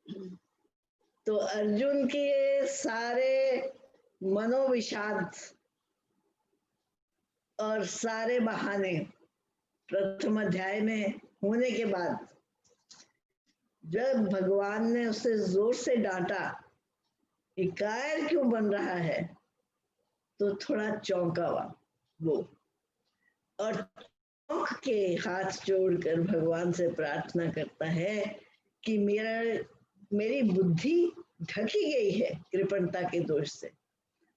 तो अर्जुन के सारे मनोविषाद और सारे बहाने प्रथम अध्याय में होने के बाद जब भगवान ने उसे जोर से डांटा कि कायर क्यों बन रहा है, तो थोड़ा चौंका वो, और चौंक के हाथ जोड़कर भगवान से प्रार्थना करता है कि मेरी बुद्धि ढकी गई है कृपणता के दोष से,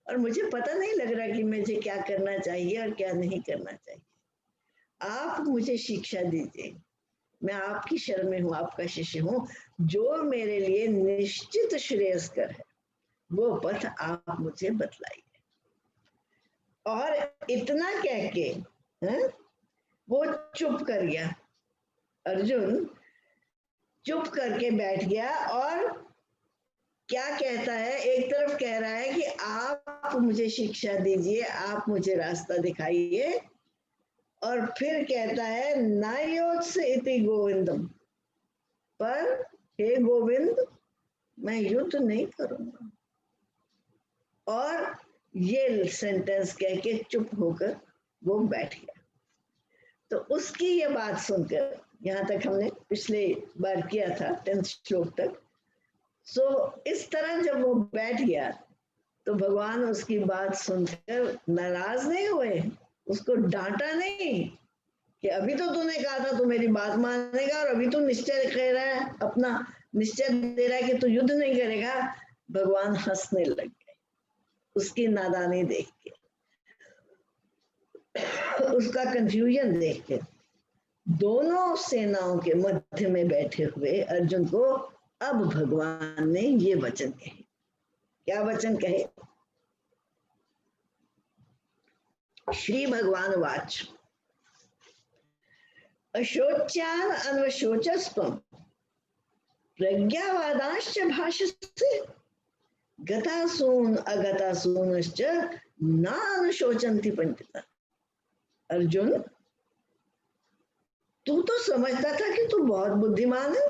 और मुझे पता नहीं लग रहा कि मुझे क्या करना चाहिए और क्या नहीं करना चाहिए। आप मुझे शिक्षा दीजिए, मैं आपकी शरण में हूँ, आपका शिष्य हूँ, जो मेरे लिए निश्चित श्रेयस्कर है वो पथ आप मुझे बतलाइए। और इतना कह के वो चुप कर गया, अर्जुन चुप करके बैठ गया। और क्या कहता है, एक तरफ कह रहा है कि आप मुझे शिक्षा दीजिए, आप मुझे रास्ता दिखाइए, और फिर कहता है नायोत्स इति गोविंदम, पर हे गोविंद मैं युद्ध नहीं करूंगा। और ये सेंटेंस कह के चुप होकर वो बैठ गया। तो उसकी ये बात सुनकर, यहाँ तक हमने पिछले बार किया था 10th श्लोक तक, सो इस तरह जब वो बैठ गया तो भगवान उसकी बात सुनकर नाराज नहीं हुए, उसको डांटा नहीं कि अभी तो तूने कहा था तू मेरी बात मानेगा और अभी तू निश्चय कह रहा है, अपना निश्चय दे रहा है कि तू युद्ध नहीं करेगा। भगवान हंसने लग गए उसकी नादानी देख के, उसका कंफ्यूजन देख के। दोनों सेनाओं के मध्य में बैठे हुए अर्जुन को अब भगवान ने ये वचन कहे। क्या वचन कहे? श्री भगवान वाच अशोच्यान अन्वशोचस्त्वं प्रज्ञावादांश्च भाषसे गतासून अगतासूनश्च नानुशोचन्ति पंडिता। अर्जुन, तू तो समझता था कि तू बहुत बुद्धिमान है,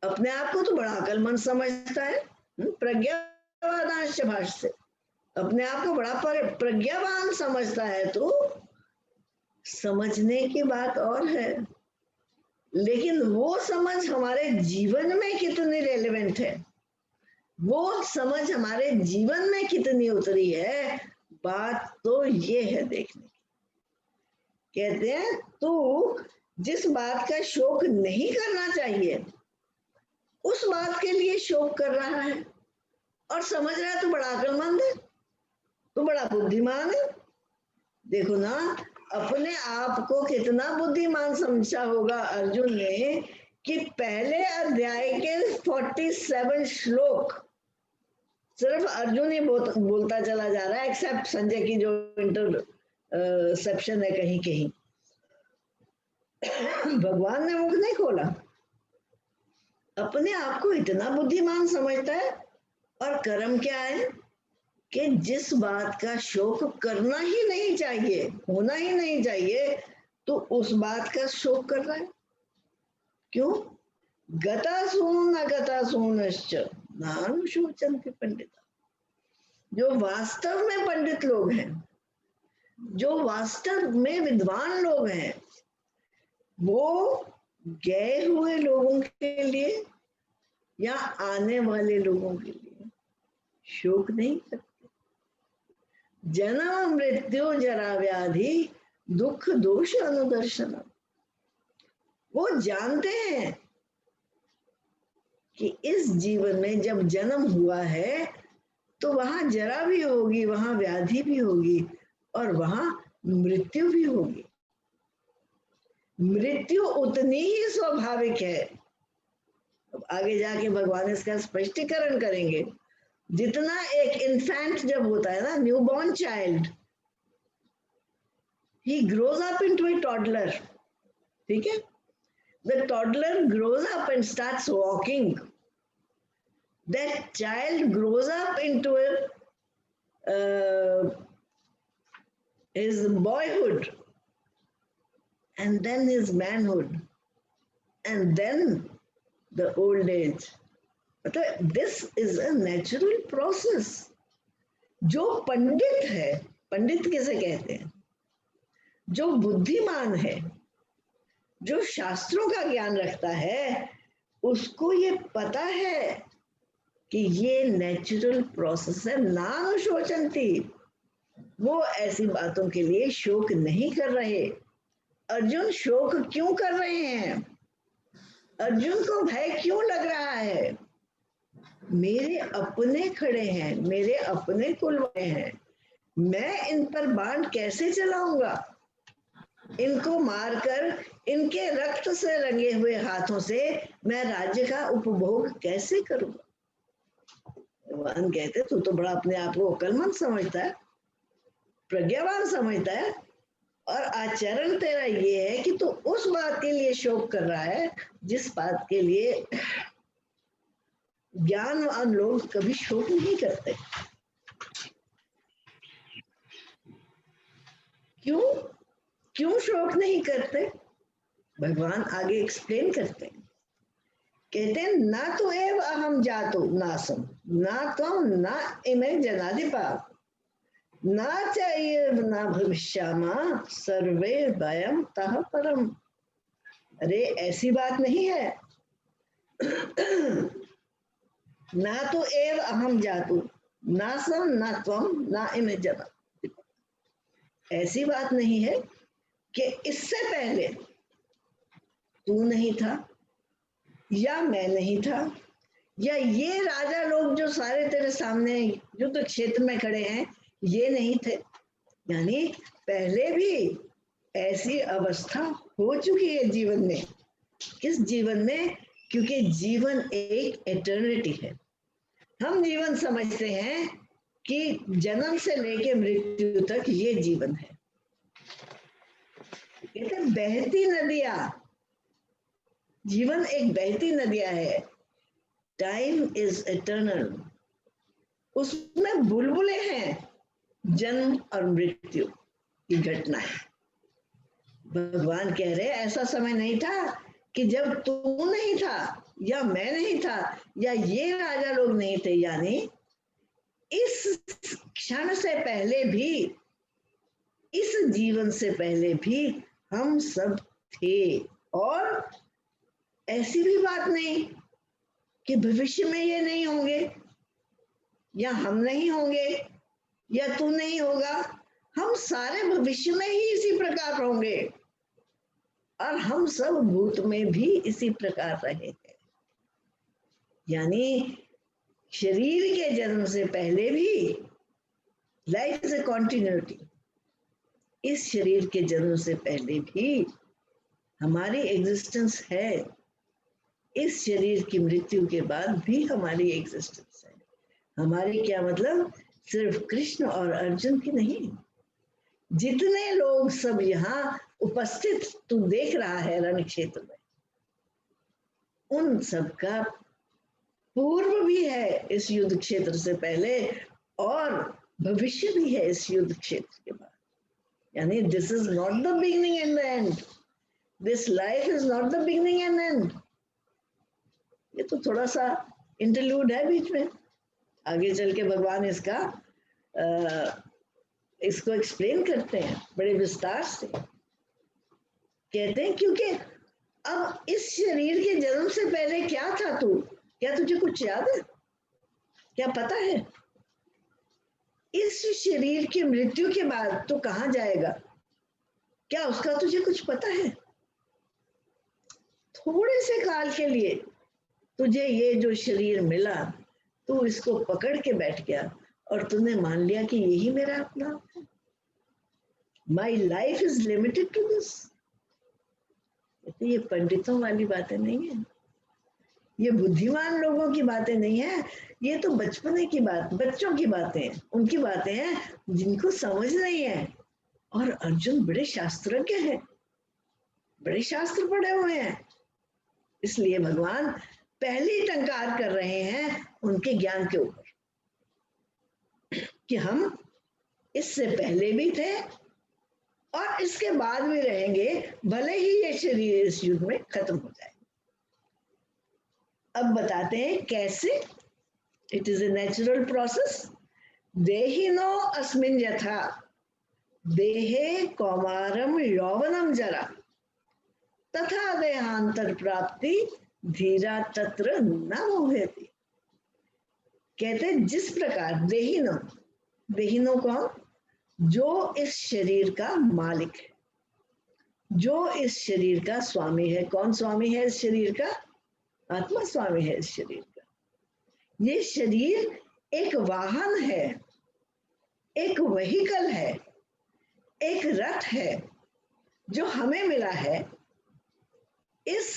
अपने आप को तो बड़ा अक्लमंद समझता है, प्रज्ञावादांश्च भाषसे, अपने आप को बड़ा प्रज्ञावान समझता है तू। समझने की बात और है, लेकिन वो समझ हमारे जीवन में कितनी रेलेवेंट है, वो समझ हमारे जीवन में कितनी उतरी है, बात तो ये है देखने की। कहते हैं तू जिस बात का शोक नहीं करना चाहिए उस बात के लिए शोक कर रहा है, और समझ रहा है तू बड़ा अक्लमंद है, तू बड़ा बुद्धिमान है। देखो ना, अपने आप को कितना बुद्धिमान समझा होगा अर्जुन ने कि पहले अध्याय के 47 श्लोक सिर्फ अर्जुन ही बोलता चला जा रहा है, एक्सेप्ट संजय की जो इंटरसेप्शन है कहीं कहीं। भगवान ने मुख नहीं खोला, अपने आप को इतना बुद्धिमान समझता है। और कर्म क्या है कि जिस बात का शोक करना ही नहीं चाहिए, होना ही नहीं चाहिए, तो उस बात का शोक कर रहा है। क्यों? गतासून अगतासूनश्च नानुशोचन्ति पंडिता। जो वास्तव में पंडित लोग हैं, जो वास्तव में विद्वान लोग हैं, वो गए हुए लोगों के लिए या आने वाले लोगों के लिए शोक नहीं करते। जन्म मृत्यु जरा व्याधि दुख दोष अनुदर्शन, वो जानते हैं कि इस जीवन में जब जन्म हुआ है तो वहां जरा भी होगी, वहां व्याधि भी होगी, और वहां मृत्यु भी होगी। मृत्यु उतनी ही स्वाभाविक है, अब आगे जाके भगवान इसका स्पष्टीकरण करेंगे, जितना एक इन्फेंट जब होता है ना, न्यूबॉर्न चाइल्ड, ही ग्रोज अप इनटू ए टॉडलर, ठीक है, the toddler grows up and starts walking, that child grows up into his boyhood, and then his manhood, and then the old age. मतलब this is a natural process. जो पंडित है, पंडित किसे कहते हैं? जो बुद्धिमान है, जो शास्त्रों का ज्ञान रखता है, उसको ये पता है कि ये नेचुरल प्रोसेस है। नानुशोचन्ति, वो ऐसी बातों के लिए शोक नहीं कर रहे। अर्जुन शोक क्यों कर रहे हैं? अर्जुन को भय क्यों लग रहा है? मेरे अपने खड़े हैं, मेरे अपने कुल वाले हैं, मैं इन पर बाण कैसे चलाऊंगा? इनको मारकर इनके रक्त से रंगे हुए हाथों से मैं राज्य का उपभोग कैसे करूंगा? भगवान कहते तू तो बड़ा अपने आप को अक्लमंद समझता है, प्रज्ञावान समझता है, और आचरण तेरा ये है कि तू उस बात के लिए शोक कर रहा है जिस बात के लिए ज्ञानवान लोग कभी शोक नहीं करते। क्यों क्यों शोक नहीं करते? भगवान आगे एक्सप्लेन करते हैं। कहते हैं ना तो एव अहम जातो नासम ना त्वम ना इमे जनाधिपा ना चाहिए ना भविष्यामा सर्वे वयम तह परम। अरे ऐसी बात नहीं है। ना तो एव अहम जातु नासम ना त्वम ना इमे जना। ऐसी बात नहीं है कि इससे पहले तू नहीं था या मैं नहीं था या ये राजा लोग जो सारे तेरे सामने युद्ध क्षेत्र में खड़े हैं ये नहीं थे। यानी पहले भी ऐसी अवस्था हो चुकी है जीवन में। किस जीवन में? क्योंकि जीवन एक एटर्निटी है। हम जीवन समझते हैं कि जन्म से लेके मृत्यु तक ये जीवन है। कहते बहती नदियां, जीवन एक बहती नदियां है। टाइम इज एटर्नल, उसमें बुलबुले हैं, जन्म और मृत्यु की घटना है। भगवान कह रहे ऐसा समय नहीं था कि जब तू नहीं था या मैं नहीं था या ये राजा लोग नहीं थे। यानी इस क्षण से पहले भी, इस जीवन से पहले भी हम सब थे। और ऐसी भी बात नहीं कि भविष्य में ये नहीं होंगे या हम नहीं होंगे या तू नहीं होगा। हम सारे भविष्य में ही इसी प्रकार होंगे और हम सब भूत में भी इसी प्रकार रहे हैं। यानी शरीर के जन्म से पहले भी लाइफ इज ए कॉन्टिन्यूटी। इस शरीर के जन्म से पहले भी हमारी एग्जिस्टेंस है। इस शरीर की मृत्यु के बाद भी हमारी एग्जिस्टेंस है। हमारी क्या मतलब? सिर्फ कृष्ण और अर्जुन की नहीं, जितने लोग सब यहाँ उपस्थित तू देख रहा है रण क्षेत्र में, उन सबका पूर्व भी है इस युद्ध क्षेत्र से पहले और भविष्य भी है इस युद्ध क्षेत्र के बाद। यानी this is not the beginning and the end, this life is not the beginning and and. ये तो थोड़ा सा इंटरलूड है बीच में, आगे चल के भगवान इसको एक्सप्लेन करते हैं बड़े विस्तार से। कहते हैं क्योंकि अब इस शरीर के जन्म से पहले क्या था तू? क्या तुझे कुछ याद है? क्या पता है? इस शरीर की मृत्यु के बाद तू कहाँ जाएगा? क्या उसका तुझे कुछ पता है? थोड़े से काल के लिए तुझे ये जो शरीर मिला, तू इसको पकड़ के बैठ गया और तूने मान लिया कि यही मेरा अपना है। My life is limited to this. ये पंडितों वाली बातें नहीं है, ये बुद्धिमान लोगों की बातें नहीं है, ये तो बचपने की बात, बच्चों की बातें हैं, उनकी बातें हैं जिनको समझ नहीं है। और अर्जुन बड़े शास्त्रज्ञ हैं, बड़े शास्त्र पढ़े हुए हैं, इसलिए भगवान पहली टंकार कर रहे हैं उनके ज्ञान के ऊपर कि हम इससे पहले भी थे और इसके बाद भी रहेंगे, भले ही ये शरीर इस युग में खत्म हो जाए। अब बताते हैं कैसे। It is a natural process. देहिनो अस्मिन् यथा देहे कौमारम यौवनम जरा तथा देहांतर प्राप्ति धीरा तत्र न मोहयति। कहते जिस प्रकार देहिनो, देहिनो कौन? जो इस शरीर का मालिक है, जो इस शरीर का स्वामी है। कौन स्वामी है इस शरीर का? आत्मा स्वामी है इस शरीर का। ये शरीर एक वाहन है, एक व्हीकल है, एक रथ है जो हमें मिला है इस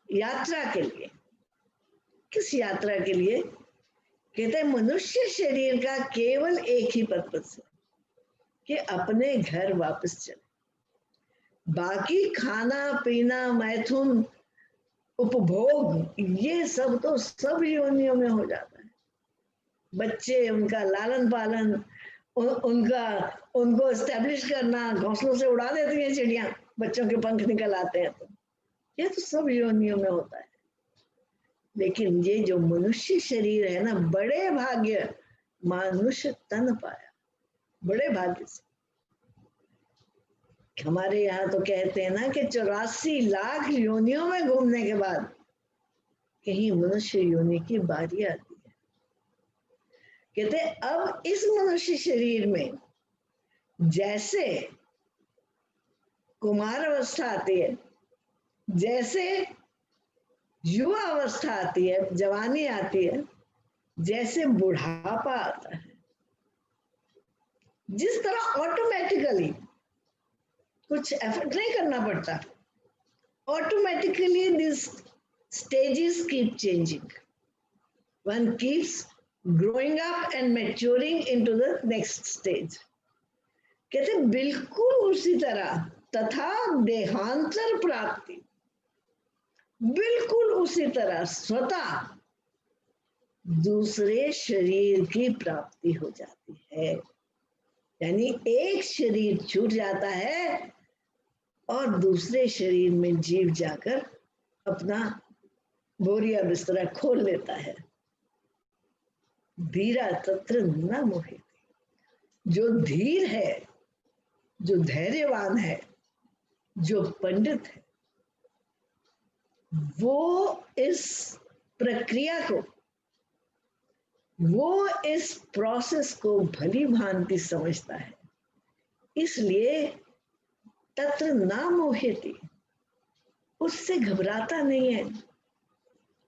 यात्रा के लिए। किस यात्रा के लिए? कहते हैं मनुष्य शरीर का केवल एक ही पर्पस है कि अपने घर वापस चले। बाकी खाना पीना, मैथुन, उपभोग, ये सब तो सब योनियों में हो जाता है। बच्चे, उनका लालन पालन, उनका उनको एस्टेब्लिश करना, घोंसलों से उड़ा देती हैं चिड़िया, बच्चों के पंख निकल आते हैं, तो ये तो सब योनियों में होता है। लेकिन ये जो मनुष्य शरीर है ना, बड़े भाग्य मनुष्य तन पाया, बड़े भाग्य से। हमारे यहाँ तो कहते हैं ना कि 84 लाख योनियों में घूमने के बाद कहीं मनुष्य योनि की बारी आती है। कहते अब इस मनुष्य शरीर में जैसे कुमार अवस्था आती है, जैसे युवा अवस्था आती है, जवानी आती है, जैसे बुढ़ापा आता है, जिस तरह ऑटोमेटिकली कुछ एफर्ट नहीं करना पड़ता, automatically this stages keep changing. One keeps growing up and maturing into the next stage. कहते बिल्कुल उसी तरह तथा देहांतर प्राप्ति, बिल्कुल उसी तरह स्वतः दूसरे शरीर की प्राप्ति हो जाती है। यानी एक शरीर छूट जाता है और दूसरे शरीर में जीव जाकर अपना बोरिया बिस्तरा खोल लेता है। धीरा तत्र न मोहित। जो धीर है, जो धैर्यवान है, जो पंडित है, वो इस प्रक्रिया को, वो इस प्रोसेस को भली भांति समझता है। इसलिए तत्र न मोहित, उससे घबराता नहीं है,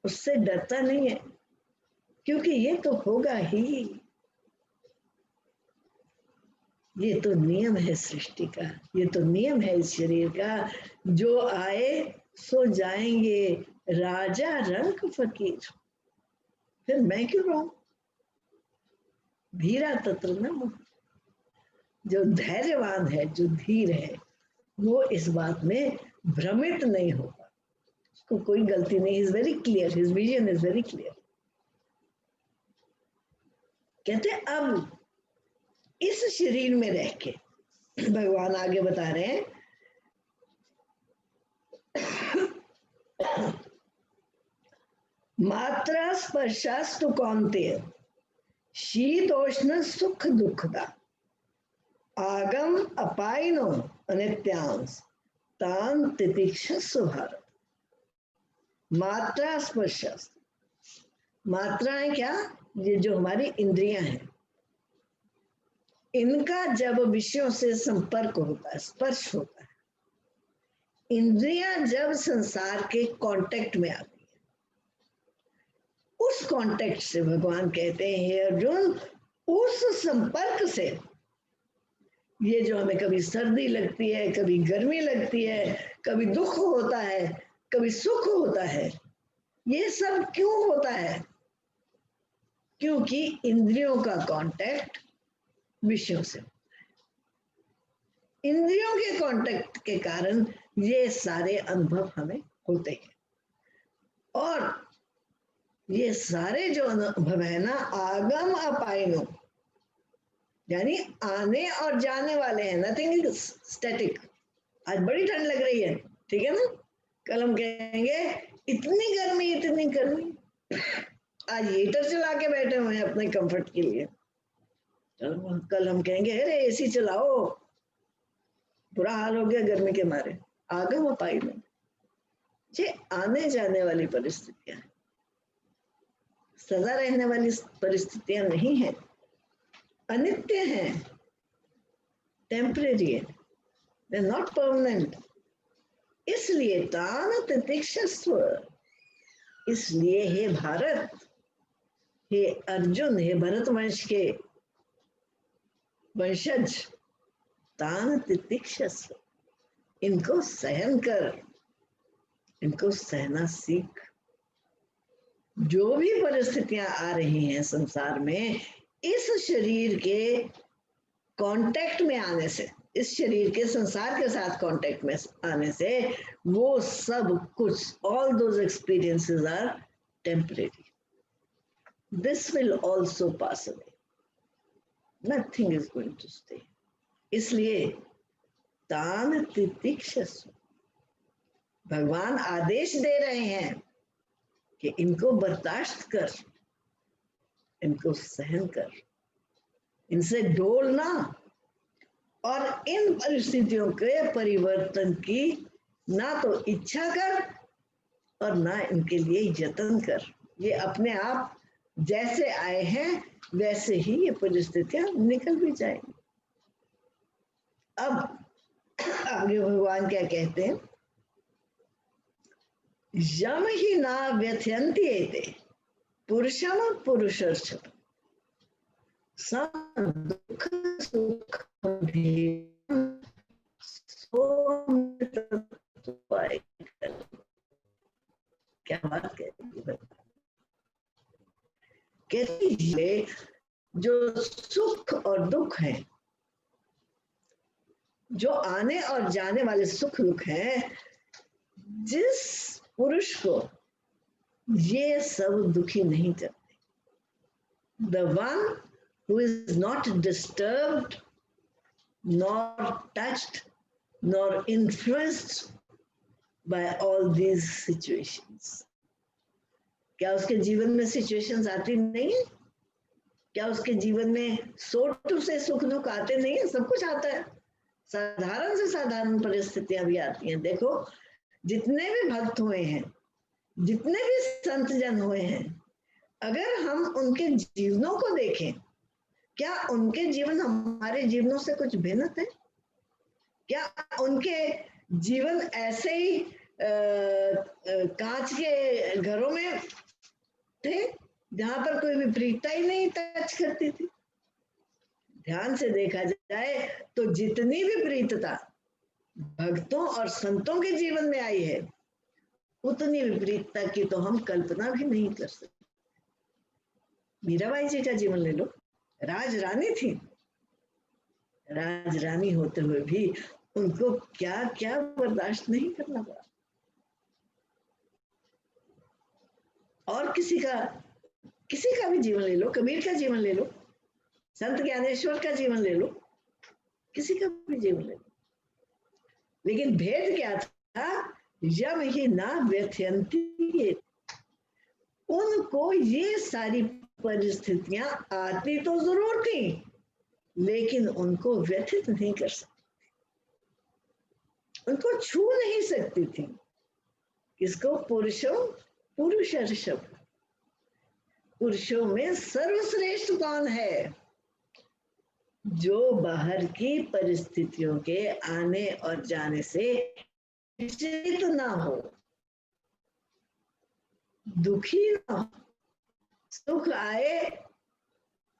उससे डरता नहीं है, क्योंकि ये तो होगा ही। ये तो नियम है सृष्टि का, ये तो नियम है इस शरीर का। जो आए सो जाएंगे, राजा रंक फकीर, फिर मैं क्यों रहूं? धीरा तत्र न मोह। जो धैर्यवान है, जो धीर है, वो इस बात में भ्रमित नहीं होगा, उसको कोई गलती नहीं। Is very clear, his vision is very clear. कहते अब इस शरीर में रह के भगवान आगे बता रहे हैं, मात्रा स्पर्शास्तु कौन्तेय शीतोष्ण सुख दुखदा आगम अपाइनो अनित्यांश तान तितिक्षस्व भारत। मात्रा स्पर्शास्तु, मात्राएं क्या? ये जो हमारी इंद्रियां हैं, इनका जब विषयों से संपर्क होता है, स्पर्श होता है, इंद्रियां जब संसार के कांटेक्ट में आती है, उस कांटेक्ट से भगवान कहते हैं हे अर्जुन, उस संपर्क से ये जो हमें कभी सर्दी लगती है, कभी गर्मी लगती है, कभी दुख होता है, कभी सुख होता है, ये सब क्यों होता है? क्योंकि इंद्रियों का कांटेक्ट विषयों से होता है। इंद्रियों के कांटेक्ट के कारण ये सारे अनुभव हमें होते हैं, और ये सारे जो अनुभव है ना, आगम अपाइनो, यानी आने और जाने वाले हैं, नथिंग इज स्टैटिक। आज बड़ी ठंड लग रही है, ठीक है ना, कल हम कहेंगे इतनी गर्मी, आज हीटर चला के बैठे हुए हैं अपने कंफर्ट के लिए। कल हम कहेंगे अरे एसी चलाओ, बुरा हाल हो गया गर्मी के मारे, आ गए वो पाई में। ये आने जाने वाली परिस्थितियां, सदा रहने वाली परिस्थितियां नहीं है, अनित्य है, टेम्परेरी है, दे नॉट परमानेंट। इसलिए तान तितिक्षस्व, इसलिए हे भारत, हे अर्जुन, हे भरत वंश के वंशज, तान तितिक्षस्व, इनको सहन कर, इनको सहना सीख। जो भी परिस्थितियां आ रही हैं संसार में, इस शरीर के कांटेक्ट में आने से, इस शरीर के संसार के साथ कांटेक्ट में आने से, वो सब कुछ, all those experiences are temporary, this will also pass away, nothing is going to stay. इसलिए तान तितिक्षस्व, भगवान आदेश दे रहे हैं कि इनको बर्दाश्त कर, इनको सहन कर, इनसे डोलना, और इन परिस्थितियों के परिवर्तन की ना तो इच्छा कर और ना इनके लिए यत्न कर। ये अपने आप जैसे आए हैं वैसे ही ये परिस्थितियां निकल भी जाएंगी। अब आगे भगवान क्या कहते हैं, यम ही ना व्यथयन्ति एते पुरुषम पुरुषर्षभ सम दुख सुख क्या बात कहती है, जो सुख और दुख है, जो आने और जाने वाले सुख दुख हैं, जिस पुरुष को ये सब दुखी नहीं करते, the one who is not disturbed nor touched nor influenced by all these situations। क्या उसके जीवन में सिचुएशंस आती नहीं है? क्या उसके जीवन में सोटू से सुख दुख आते नहीं है? सब कुछ आता है, साधारण से साधारण परिस्थितियां भी आती हैं। देखो, जितने भी भक्त हुए हैं, जितने भी संत जन हुए हैं, अगर हम उनके जीवनों को देखें, क्या उनके जीवन हमारे जीवनों से कुछ भिन्न थे? क्या उनके जीवन ऐसे ही कांच के घरों में थे जहां पर कोई विपरीतता ही नहीं टच करती थी? ध्यान से देखा जाए तो जितनी विपरीतता भक्तों और संतों के जीवन में आई है, उतनी विपरीतता की तो हम कल्पना भी नहीं कर सकते। मीराबाई जी का जीवन ले लो, राज रानी थी, राज रानी होते हुए भी उनको क्या क्या बर्दाश्त नहीं करना पड़ा। और किसी का भी जीवन ले लो, कबीर का जीवन ले लो, संत ज्ञानेश्वर का जीवन ले लो, किसी का भी जीवन ले लो, लेकिन भेद क्या था? जब ही ना व्यथयन्ति, उनको ये सारी परिस्थितियां आती तो जरूर थी, लेकिन उनको व्यथित नहीं कर सकती, उनको छू नहीं सकती थी। किसको? पुरुषों पुरुषर्षभ, पुरुषों में सर्वश्रेष्ठ कौन है? जो बाहर की परिस्थितियों के आने और जाने से विचलित ना हो, दुखी ना हो, सुख आए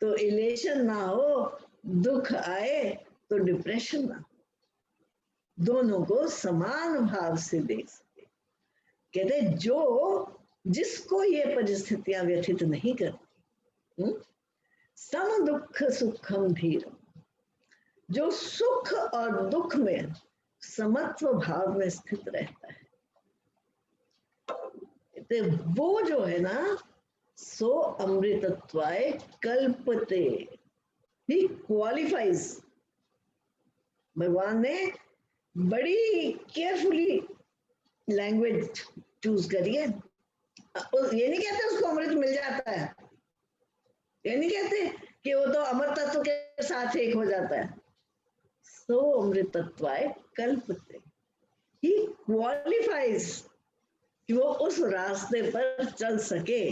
तो इलेशन ना हो, दुख आए तो डिप्रेशन ना हो, दोनों को समान भाव से देख सके। कहते जो जिसको ये परिस्थितियां व्यथित नहीं करती, सम दुख सुखम धीरम, जो सुख और दुख में समत्व भाव में स्थित रहता है, वो जो है ना, सो अमृतत्वाय कल्पते, ही क्वालिफाइज। भगवान ने बड़ी केयरफुली लैंग्वेज चूज करिए। ये नहीं कहते उसको अमृत मिल जाता है, ये नहीं कहते कि वो तो अमर तत्व के साथ एक हो जाता है। सो अमृतत्वाय कल्पते, ही क्वालिफाइज कि वो उस रास्ते पर चल सके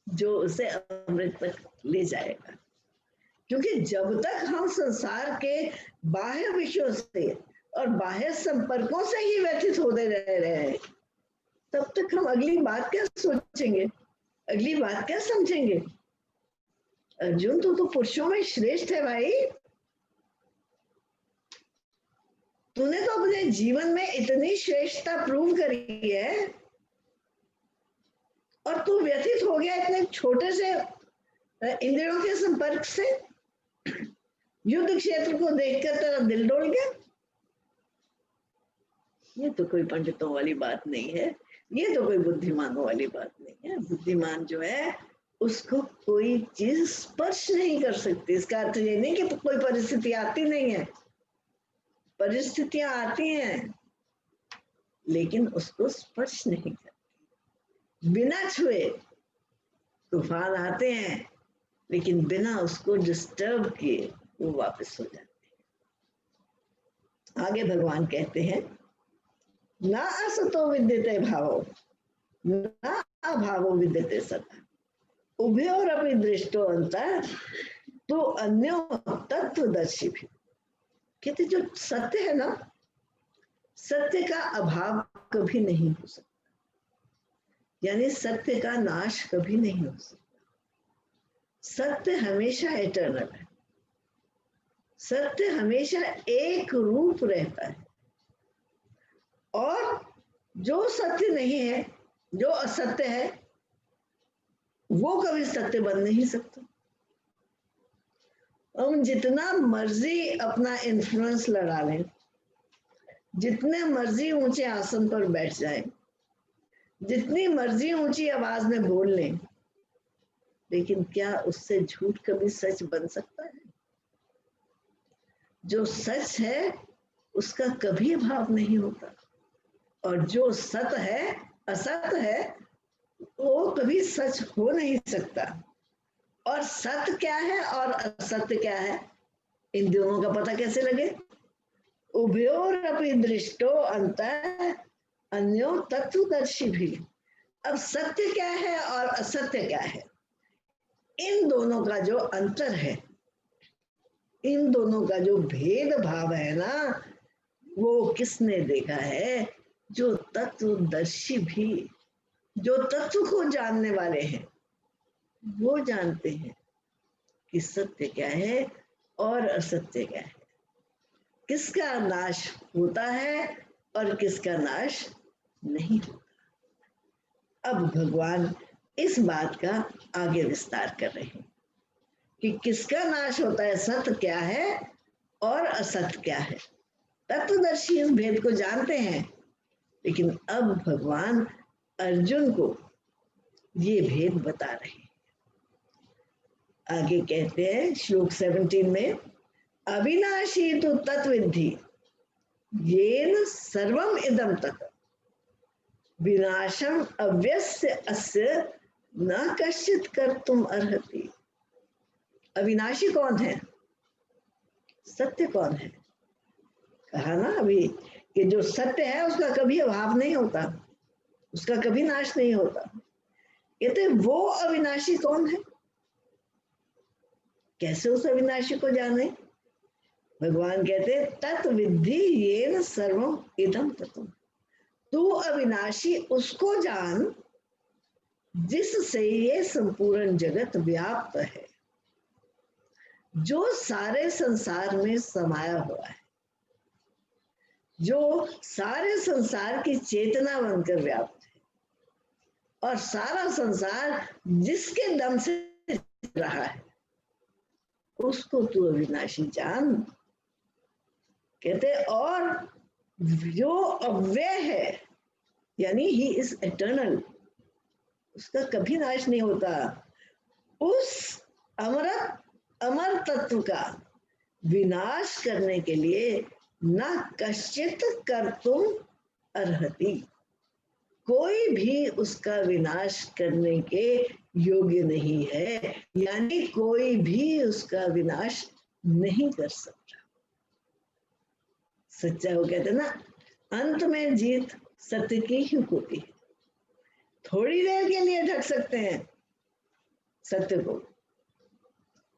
जो उसे अमृत तक ले जाएगा। क्योंकि जब तक हम संसार के बाह्य विषयों से और बाह्य संपर्कों से ही व्यथित होते रह रहे हैं, तब तक हम अगली बात क्या सोचेंगे, अगली बात क्या समझेंगे। अर्जुन तो पुरुषों में श्रेष्ठ है भाई, तूने तो अपने जीवन में इतनी श्रेष्ठता प्रूव करी है और तू व्यथित हो गया इतने छोटे से इंद्रियों के संपर्क से। युद्ध क्षेत्र को देखकर तेरा दिल डोल गया। ये तो कोई पंडितों वाली बात नहीं है, ये तो कोई बुद्धिमानों वाली बात नहीं है। बुद्धिमान जो है उसको कोई चीज स्पर्श नहीं कर सकती। इसका अर्थ ये नहीं कि कोई परिस्थिति आती नहीं है, परिस्थितियां आती हैं लेकिन उसको स्पर्श नहीं करती। बिना छुए तूफान आते हैं लेकिन बिना उसको डिस्टर्ब किए वो वापस हो जाते हैं। आगे भगवान कहते हैं, ना असतो विद्यते भावो ना अभावो विद्यते सता, उभयोरपि दृष्टो अंतः तो अन्यो तत्वदर्शी भी। कहते जो सत्य है ना, सत्य का अभाव कभी नहीं हो सकता, यानी सत्य का नाश कभी नहीं हो सकता। सत्य हमेशा एटर्नल है, सत्य हमेशा एक रूप रहता है। और जो सत्य नहीं है, जो असत्य है, वो कभी सत्य बन नहीं सकता। हम जितना मर्जी अपना इन्फ्लुएंस लड़ा लें, जितने मर्जी ऊंचे आसन पर बैठ जाए, जितनी मर्जी ऊंची आवाज में बोल लें, लेकिन क्या उससे झूठ कभी सच बन सकता है? जो सच है उसका कभी अभाव नहीं होता, और जो सत्य है, असत्य है, वो कभी सच हो नहीं सकता। और सत्य क्या है और असत्य क्या है, इन दोनों का पता कैसे लगे? उभयोरपि दृष्टो अंतः अन्यो तत्वदर्शी भी। अब सत्य क्या है और असत्य क्या है, इन दोनों का जो अंतर है, इन दोनों का जो भेद भाव है ना, वो किसने देखा है? जो तत्वदर्शी भी, जो तत्व को जानने वाले हैं, वो जानते हैं कि सत्य क्या है और असत्य क्या है, किसका नाश होता है और किसका नाश नहीं होता। अब भगवान इस बात का आगे विस्तार कर रहे हैं कि किसका नाश होता है, सत्य क्या है और असत्य क्या है। तत्वदर्शी इस भेद को जानते हैं, लेकिन अब भगवान अर्जुन को ये भेद बता रहे हैं। आगे कहते हैं श्लोक 17 में, अविनाशी तो तत्विद्धि येन सर्वम इदम तत्, विनाशम अव्यस्य अस्य न कश्चित कर्तुम अर्हति। अविनाशी कौन है? सत्य कौन है? कहा ना अभी कि जो सत्य है उसका कभी अभाव नहीं होता, उसका कभी नाश नहीं होता। कहते वो अविनाशी कौन है? कैसे उस अविनाशी को जाने? भगवान कहते तत्विद्धि येन सर्वम इदम तत्, तू अविनाशी उसको जान जिससे ये संपूर्ण जगत व्याप्त है, जो सारे संसार में समाया हुआ है, जो सारे संसार की चेतना बनकर व्याप्त है, और सारा संसार जिसके दम से रहा है, उसको तू अविनाशी जान। कहते और जो अव्यय है, यानी ही इज एटर्नल, उसका कभी नाश नहीं होता, उस अमर तत्व का विनाश करने के लिए न कश्चित कर्तुम अर्हति, कोई भी उसका विनाश करने के योग्य नहीं है, यानी कोई भी उसका विनाश नहीं कर सकता। सच्चा वो कहते ना, अंत में जीत सत्य की ही होती है। थोड़ी देर के लिए ढक सकते हैं सत्य को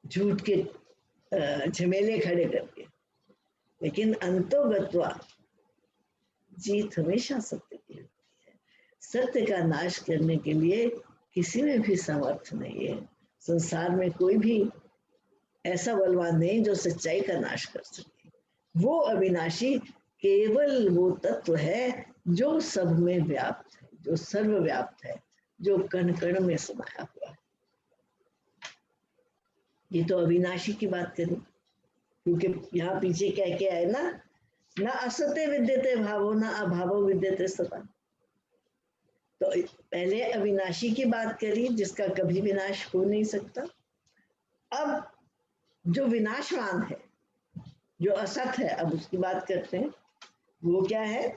झूठ के झमेले खड़े करके, लेकिन अंतोगत्वा जीत हमेशा सत्य की होती है। सत्य का नाश करने के लिए किसी में भी सामर्थ्य नहीं है। संसार में कोई भी ऐसा बलवान नहीं जो सच्चाई का नाश कर सके। वो अविनाशी केवल वो तत्व है जो सब में व्याप्त है, जो सर्वव्याप्त है, जो कण कण में समाया हुआ है। ये तो अविनाशी की बात करी, क्योंकि यहाँ पीछे क्या क्या है ना असत्य विद्यते भावो न अभावो विद्यते सता। तो पहले अविनाशी की बात करी जिसका कभी विनाश हो नहीं सकता। अब जो विनाशवान है, जो असत है, अब उसकी बात करते हैं। वो क्या है?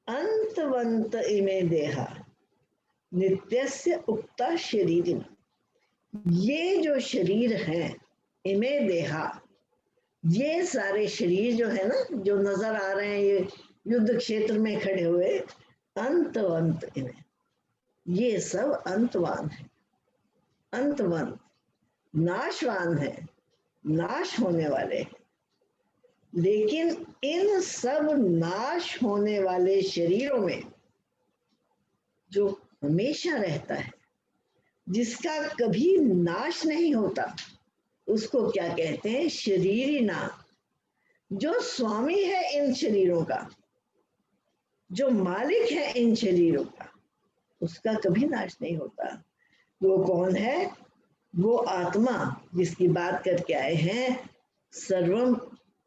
अंतवंत इमे देहा नित्यस्य उक्ता शरीरिण। ये जो शरीर है, इमे देहा, ये सारे शरीर जो है ना, जो नजर आ रहे हैं ये युद्ध क्षेत्र में खड़े हुए, अंतवंत इमे, ये सब अंतवान है, अंतवंत, नाशवान है, नाश होने वाले हैं। लेकिन इन सब नाश होने वाले शरीरों में जो हमेशा रहता है, जिसका कभी नाश नहीं होता, उसको क्या कहते हैं? शरीरी नाम। जो स्वामी है इन शरीरों का, जो मालिक है इन शरीरों का, उसका कभी नाश नहीं होता। वो कौन है? वो आत्मा जिसकी बात करके आए हैं, सर्वम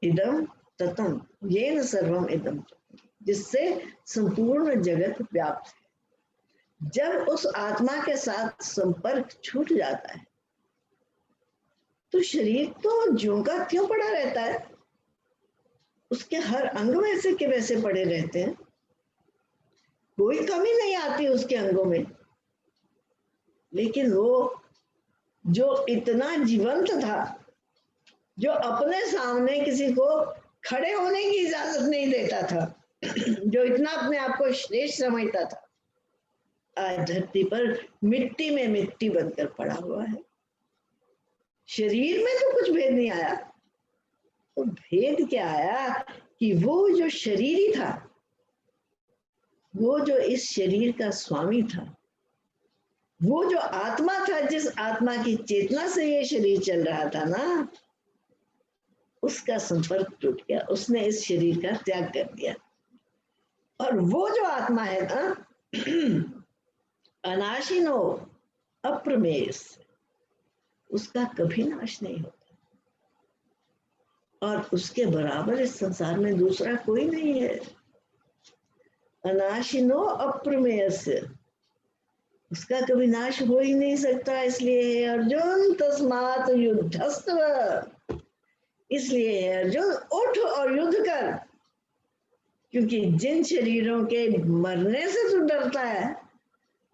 इदम ततम, ये न सर्वम इदम, जिससे संपूर्ण जगत व्याप्त है। जब उस आत्मा के साथ संपर्क छूट जाता है तो शरीर तो ज्यों का त्यों पड़ा रहता है, उसके हर अंग वैसे के वैसे पड़े रहते हैं, कोई कमी नहीं आती उसके अंगों में। लेकिन वो जो इतना जीवंत था, जो अपने सामने किसी को खड़े होने की इजाजत नहीं देता था, जो इतना अपने आप को श्रेष्ठ समझता था, आज धरती पर मिट्टी में मिट्टी बनकर पड़ा हुआ है। शरीर में तो कुछ भेद नहीं आया, तो भेद क्या आया कि वो जो शरीरी था, वो जो इस शरीर का स्वामी था, वो जो आत्मा था, जिस आत्मा की चेतना से ये शरीर चल रहा था ना, उसका संपर्क टूट गया, उसने इस शरीर का त्याग कर दिया। और वो जो आत्मा है ना, अनाशिनो अप्रमेय, उसका कभी नाश नहीं होता, और उसके बराबर इस संसार में दूसरा कोई नहीं है। अनाशिनो अप्रमेय, उसका कभी नाश हो ही नहीं सकता। इसलिए अर्जुन तस्मात् युद्धस्व, इसलिए अर्जुन उठ और युद्ध कर, क्योंकि जिन शरीरों के मरने से तू डरता है,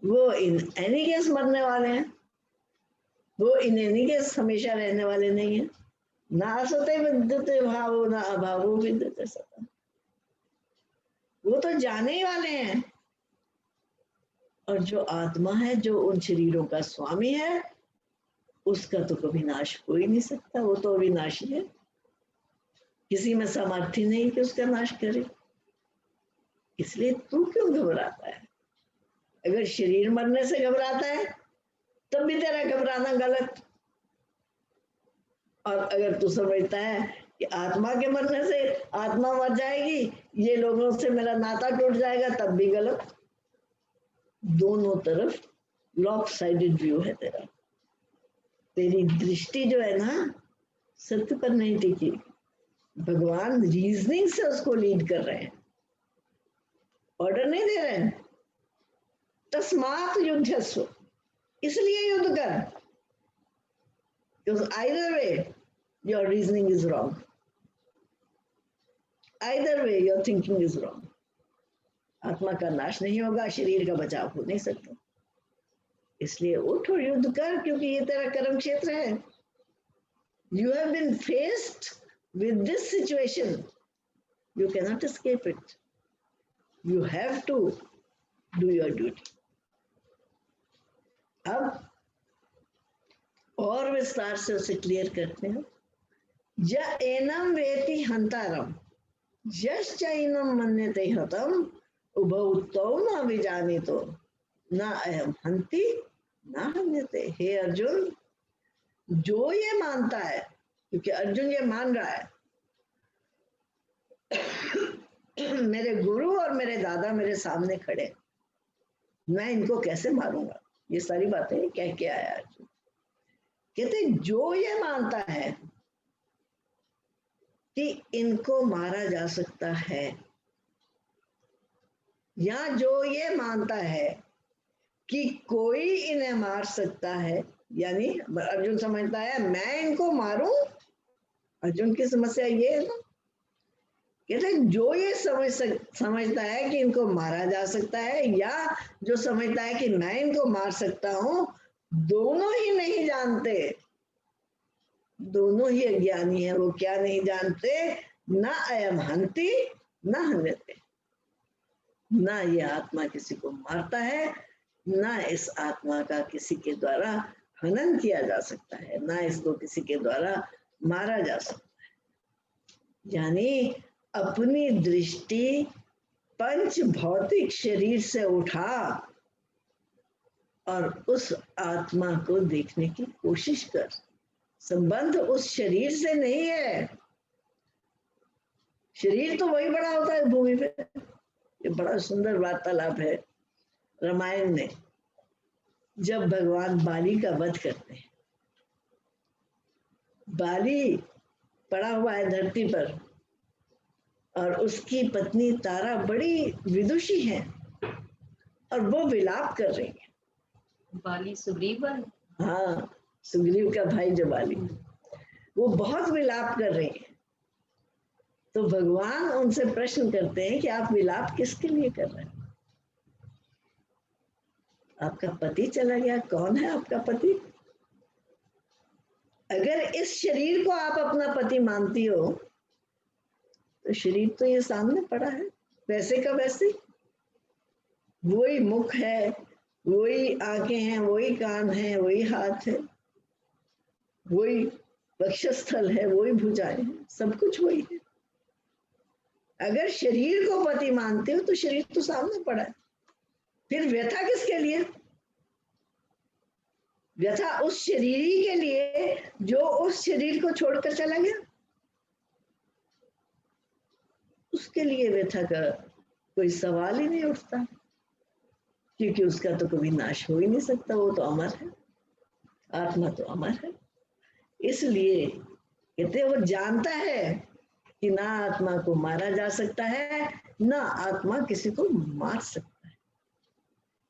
वो इन एनी केस मरने वाले हैं, वो इन एनी केस हमेशा रहने वाले नहीं है। ना सते विद्यते भावो ना अभावो विद्यते सता, वो तो जाने ही वाले हैं। और जो आत्मा है, जो उन शरीरों का स्वामी है, उसका तो कभी नाश हो ही नहीं सकता, वो तो अविनाशी है, किसी में सामर्थ्य नहीं कि उसका नाश करे। इसलिए तू क्यों घबराता है? अगर शरीर मरने से घबराता है तब भी तेरा घबराना गलत, और अगर तू समझता है कि आत्मा के मरने से आत्मा मर जाएगी, ये लोगों से मेरा नाता टूट जाएगा, तब भी गलत। दोनों तरफ लॉप साइडेड व्यू है तेरा। तेरी दृष्टि जो है ना, सत्य पर नहीं टिकी। भगवान रीजनिंग से उसको लीड कर रहे हैं, ऑर्डर नहीं दे रहे हैं। तस्मात् युद्धस्व, इसलिए युद्ध कर, because either way your reasoning is wrong, either way your thinking is wrong. आत्मा का नाश नहीं होगा, शरीर का बचाव हो नहीं सकता। इसलिए उठ और युद्ध कर, क्योंकि ये तेरा कर्म क्षेत्र है। You have been faced with this situation, you can not escape it, you have to do your duty. अब और विस्तार से उसे क्लियर करते हैं। य एनम वेति हंतारम यश्चैनम मन्यते हतम उभौ तौ न विजानीतो न अयम हंति न हन्यते। हे अर्जुन, जो ये मानता है, क्योंकि अर्जुन ये मान रहा है मेरे गुरु और मेरे दादा मेरे सामने खड़े, मैं इनको कैसे मारूंगा, ये सारी बातें कह के आया अर्जुन। कहते जो ये मानता है कि इनको मारा जा सकता है, या जो ये मानता है कि कोई इन्हें मार सकता है, यानी अर्जुन समझता है मैं इनको मारूं। अर्जुन की समस्या ये है ना, कहते जो ये समझता है कि इनको मारा जा सकता है, या जो समझता है कि मैं इनको मार सकता हूं, दोनों ही नहीं जानते, दोनों ही अज्ञानी है। वो क्या नहीं जानते? न अयम हंति न हन्यते, न ये आत्मा किसी को मारता है, न इस आत्मा का किसी के द्वारा हनन किया जा सकता है, न इसको किसी के द्वारा मारा जा सकता है। यानी अपनी दृष्टि पंच भौतिक शरीर से उठा और उस आत्मा को देखने की कोशिश कर। संबंध उस शरीर से नहीं है, शरीर तो वही बड़ा होता है भूमि पे। ये बड़ा सुंदर वार्तालाप है रामायण में, जब भगवान बाली का वध करते हैं। बाली पड़ा हुआ है धरती पर और उसकी पत्नी तारा बड़ी विदुषी है और वो विलाप कर रही है। बाली सुग्रीव? हाँ, सुग्रीव का भाई जो बाली, वो बहुत विलाप कर रही है। तो भगवान उनसे प्रश्न करते हैं कि आप विलाप किसके लिए कर रहे हैं? आपका पति चला गया, कौन है आपका पति? अगर इस शरीर को आप अपना पति मानती हो तो शरीर तो ये सामने पड़ा है, वैसे का वैसे, वही मुख है, वही आंखें हैं, वही कान है, वही हाथ है, वही वक्षस्थल है, वही भुजाएं हैं, सब कुछ वही है। अगर शरीर को पति मानते हो तो शरीर तो सामने पड़ा है, फिर व्यथा किसके लिए? व्यथा उस शरीर के लिए जो उस शरीर को छोड़कर चला गया, उसके लिए व्यथा का कोई सवाल ही नहीं उठता, क्योंकि उसका तो कभी नाश हो ही नहीं सकता, वो तो अमर है, आत्मा तो अमर है। इसलिए कहते वो जानता है कि ना आत्मा को मारा जा सकता है, ना आत्मा किसी को मार सकता है।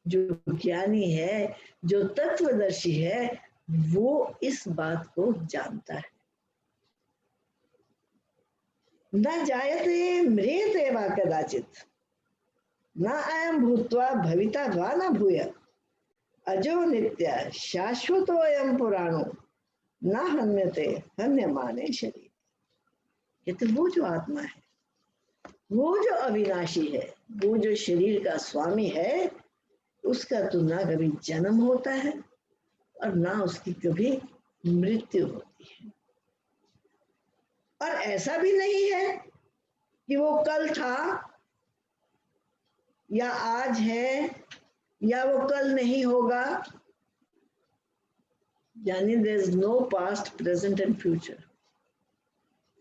जो ज्ञानी है, जो तत्वदर्शी है, वो इस बात को जानता है। न जायते म्रियते वा कदाचित, न अयं भूत्वा भविता वा न भूय, अजो नित्य शाश्वतो अयं पुराणो न हन्यते हन्यमाने शरीर। ये तो वो जो आत्मा है, वो जो अविनाशी है, वो जो शरीर का स्वामी है, उसका तो ना कभी जन्म होता है और ना उसकी कभी मृत्यु होती है। और ऐसा भी नहीं है कि वो कल था या आज है या वो कल नहीं होगा, यानी there is no past, present and future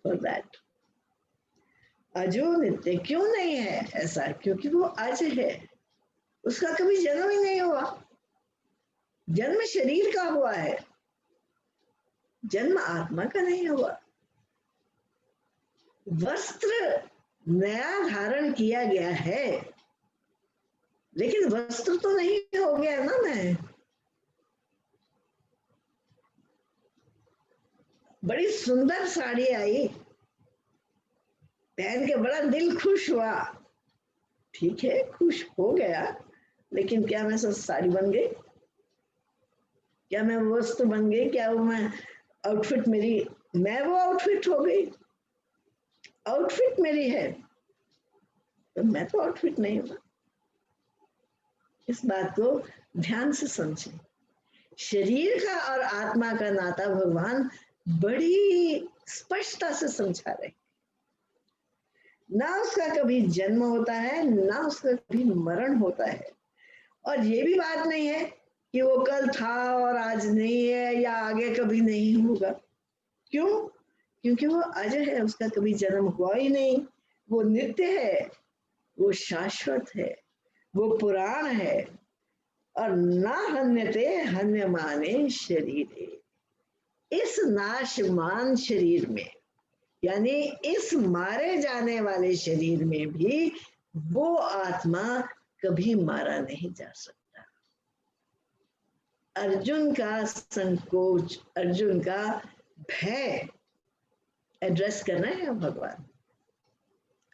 for that. अजो नित्य क्यों नहीं है ऐसा? क्योंकि वो अज है, उसका कभी जन्म ही नहीं हुआ। जन्म शरीर का हुआ है, जन्म आत्मा का नहीं हुआ। वस्त्र नया धारण किया गया है, लेकिन वस्त्र तो नहीं हो गया ना मैं। बड़ी सुंदर साड़ी आई, पहन के बड़ा दिल खुश हुआ, ठीक है, खुश हो गया, लेकिन क्या मैं साड़ी बन गई? क्या मैं वो वस्तु बन गई? क्या वो मैं आउटफिट मेरी, मैं वो आउटफिट हो गई? आउटफिट मेरी है तो मैं तो आउटफिट नहीं हूं। इस बात को ध्यान से समझें। शरीर का और आत्मा का नाता भगवान बड़ी स्पष्टता से समझा रहे। ना उसका कभी जन्म होता है, ना उसका कभी मरण होता है। और ये भी बात नहीं है कि वो कल था और आज नहीं है, या आगे कभी नहीं होगा। क्यों? क्योंकि वो अजय है, उसका कभी जन्म हुआ ही नहीं। वो नित्य है, वो शाश्वत है, वो पुराण है। और ना हन्यते हन्यमाने शरीरे, इस नाशमान शरीर में, यानी इस मारे जाने वाले शरीर में भी वो आत्मा कभी मारा नहीं जा सकता। अर्जुन का संकोच, अर्जुन का भय एड्रेस कर रहे हैं भगवान।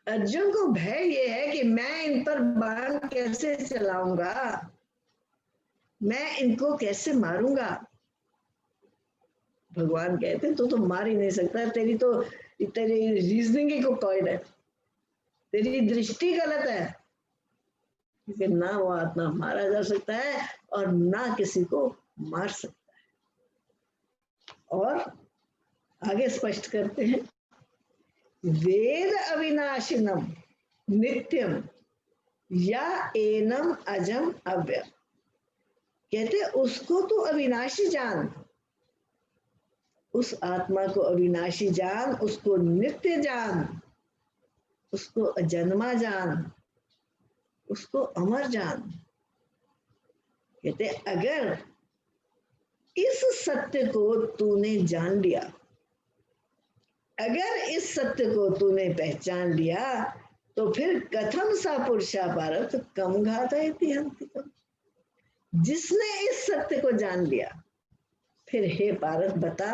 अर्जुन को भय ये है कि मैं इन पर बाण कैसे चलाऊंगा, मैं इनको कैसे मारूंगा। भगवान कहते तो मार ही नहीं सकता, तेरी रीजनिंग ही कोक्टॉइड है, तेरी दृष्टि गलत है। क्योंकि ना वो आत्मा मारा जा सकता है और ना किसी को मार सकता है। और आगे स्पष्ट करते हैं, वेद अविनाशिनम नित्यम या एनम अजम अव्यय। कहते उसको तो अविनाशी जान, उस आत्मा को अविनाशी जान, उसको नित्य जान, उसको अजन्मा जान, उसको अमर जान। कहते अगर इस सत्य को तूने जान लिया, अगर इस सत्य को तूने पहचान लिया, तो फिर कथम सा पुरुषा भारत कम घाता अंतिकम। जिसने इस सत्य को जान लिया, फिर हे भारत बता